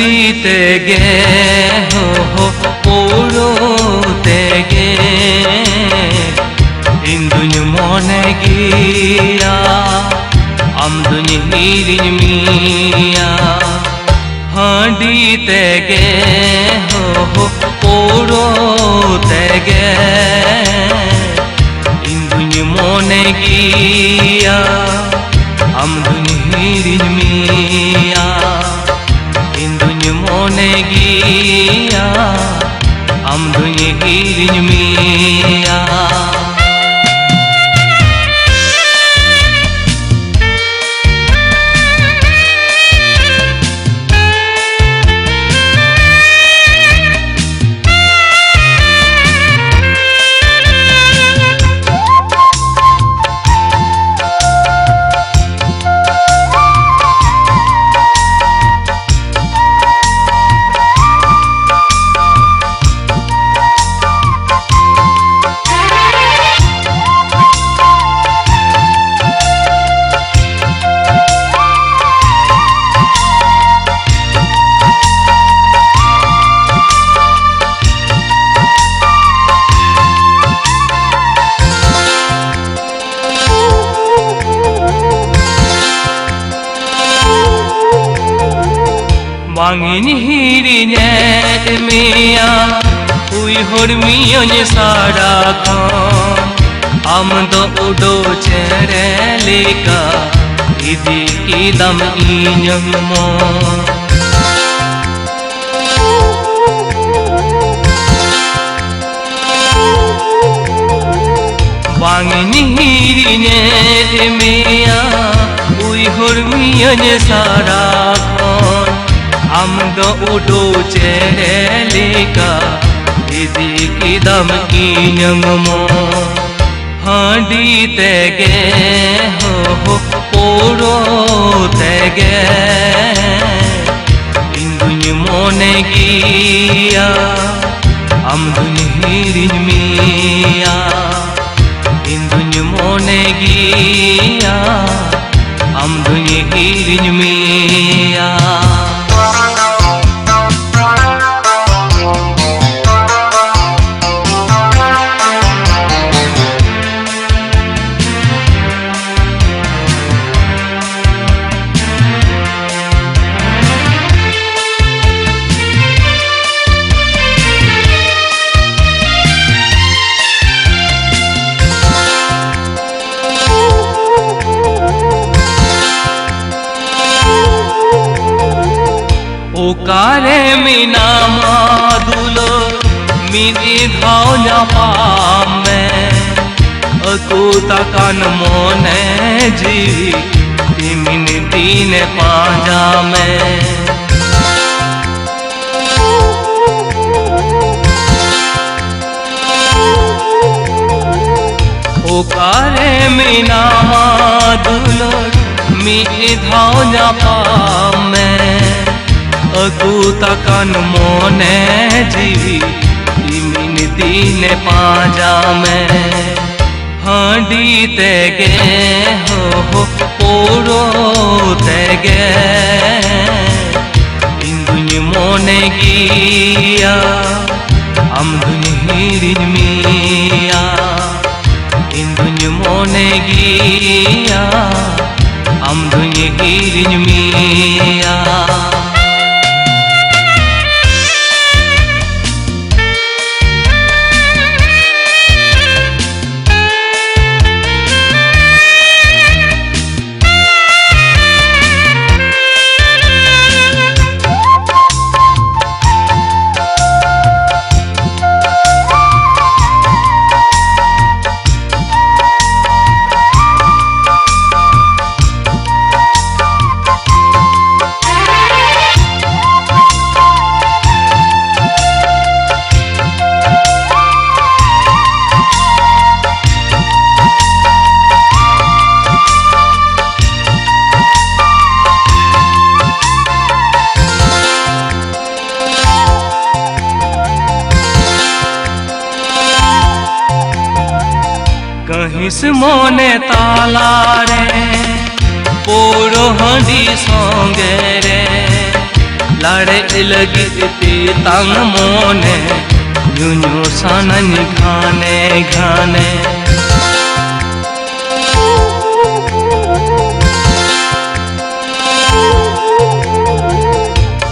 हांडी तेगे हो पोरो तेगे इंदुन मोने गिया आमदुन हीरिन मिया हांडी तेगे हो पोरो तेगे इंदुन मोने गिया आमदुन हीरिन मिया इंदुन मोने गिया आमदुन हीरिन मिया Wangin hirinya miya ui hormiyo nye sarakon amdo udo cerelika idi kidam inyang mo Wangin hirinya miya ui hormiyo nye sarakon आमदो उडो चेरेलिका इदी किदम इन्यंगमो हांडी तेगे हो पोरो तेगे इंदुन मोने गिया आमदुन हीरिन मिया इंदुन मोने गिया आमदुन हीरिन मिया Okare mina madulo midi dhaunya pame aku takkan mone jiwi timin dine panjame Okare mina madulo midi dhaunya pame aku takkan mone jiwi timin dine panjame हांडी तेगे हो पोरो तेगे इंदुन मोने गिया आमदुन हीरिन मिया इंदुन मोने गिया आमदुन हीरिन मिया कहिस मोने ताला रे पोरो हांडी संगे रे Lare ilagi tang mone Nyunyu sanani ghane ghane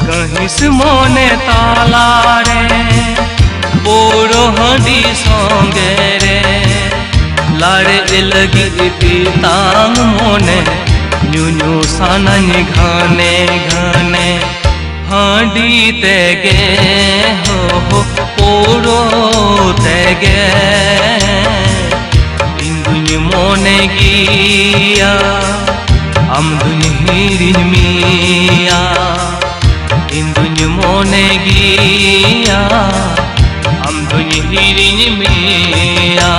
Kahis mone talare Poro handi songe re Lare ilagi tang mone Nyunyu sanani ghane ghane Handi tege ho poro tege Induny mone giya amduny hirin miya Induny mone giya amduny hirin miya